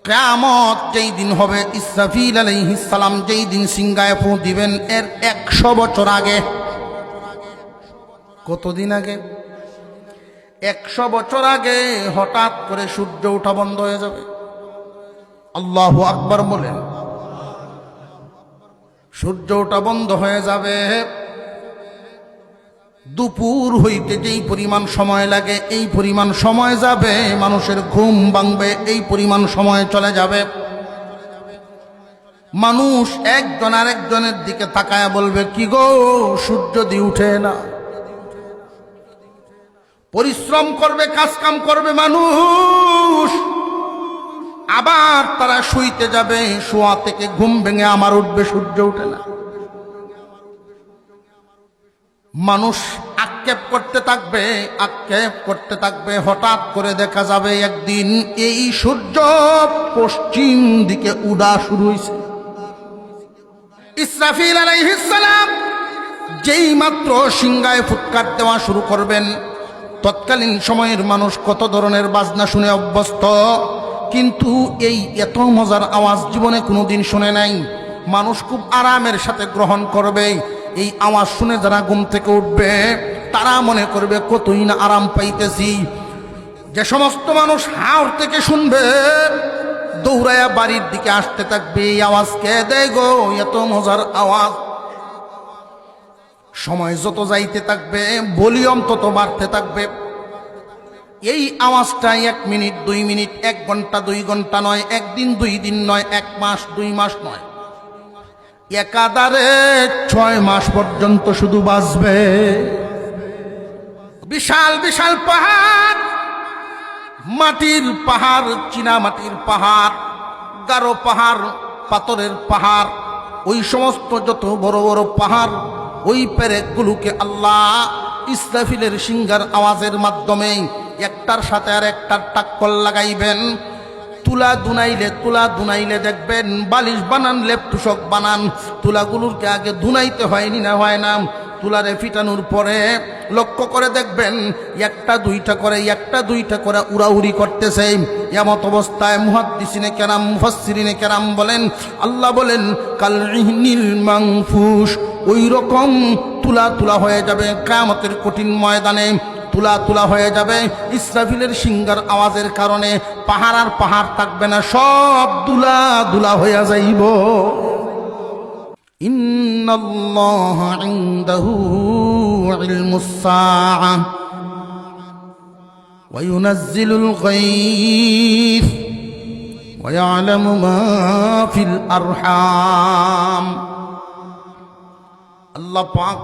কিয়ামত যেই দিন হবে, ইসরাফিল আলাইহিস সালাম যেই দিন সিংহায় ফু দিবেন, এর 100 বছর আগে। কতদিন আগে? 100 বছর আগে হঠাৎ করে সূর্য ওঠা বন্ধ হয়ে যাবে। আল্লাহু আকবার বলেন। সূর্য ওঠা বন্ধ হয়ে যাবে। দুপুর হইতে যেই পরিমাণ সময় লাগে, এই পরিমাণ সময় যাবে। মানুষের ঘুম ভাঙবে, এই পরিমাণ সময় চলে যাবে। মানুষ একজন আরেকজনের দিকে তাকায়া বলবে, কি গো, সূর্য দি উঠে না। পরিশ্রম করবে, কাজ কাম করবে মানুষ, আবার তারা শুইতে যাবে। শোয়া থেকে ঘুম ভেঙে আমার উঠবে, সূর্য উঠে না। মানুষ আক্ষেপ করতে থাকবে, আক্ষেপ করতে থাকবে। হঠাৎ করে দেখা যাবে একদিন এই সূর্য পশ্চিম দিকে উদা শুরু হয়েছে। ইসরাফিল আলাইহিস সালাম যেই মাত্র সিংহায় ফুৎকার দেওয়া শুরু করবেন, তৎকালীন সময়ের মানুষ কত ধরনের বাজনা শুনে অভ্যস্ত, কিন্তু এই এত মজার আওয়াজ জীবনে কোনোদিন শুনে নাই। মানুষ খুব আরামের সাথে গ্রহণ করবে। এই আওয়াজ শুনে যারা ঘুম থেকে উঠবে, তারা মনে করবে কতই না আরাম পাইতেছি। যে সমস্ত মানুষ হাওর থেকে শুনবে, দৌড়ায়া বাড়ির দিকে আসতে থাকবে, এই আওয়াজ কে দেয় গো, এত মজার আওয়াজ। সময় যত যাইতে থাকবে, ভলিউম তত বাড়তে থাকবে। এই আওয়াজটা 1 মিনিট 2 মিনিট 1 ঘন্টা 2 ঘন্টা নয়, 1 দিন 2 দিন নয়, 1 মাস 2 মাস নয়, একাধারে 6 মাস পর্যন্ত শুধু বাজবে। বিশাল বিশাল পাহাড়, মাটির পাহাড়, চীনা মাটির পাহাড়, গারো পাহাড়, পাথরের পাহাড়, ওই সমস্ত যত বড় বড় পাহাড়, ওই পেরেকগুলোকে আল্লাহ ইসরাফিলের সিংহার আওয়াজের মাধ্যমে একটার সাথে আর একটার টাক্কর লাগাইবেন। তুলা দুনাইলে দেখবেন বালিশ বানান, লেপ তুষক বানান, তুলাগুলোকে আগে ধুনাইতে হয়নি না হয় না। তুলারে ফিটানোর পরে লক্ষ্য করে দেখবেন একটা দুইটা করে উড়াউড়ি করতেছে। এমত অবস্থায় মুহাদ্দিসিনে কেরাম, মুফাসসিরিনে কেরাম বলেন, আল্লাহ বলেন কাল ইহনিল মানফুস, ওই রকম তুলা হয়ে যাবে কিয়ামতের কঠিন ময়দানে। তুলা হয়ে যাবে ইসরাফিলের সিংহার আওয়াজের কারণে। পাহাড় আর পাহাড় থাকবে না, সব দুলা হয়ে যাইব। ইন্নাল্লাহা ইনদাহু ইলমুস সাআ ওয়া ইউনাজ্জিলুল গায়থ ওয়া ইয়ালামু মা ফিল আরহাম। আল্লাহ পাক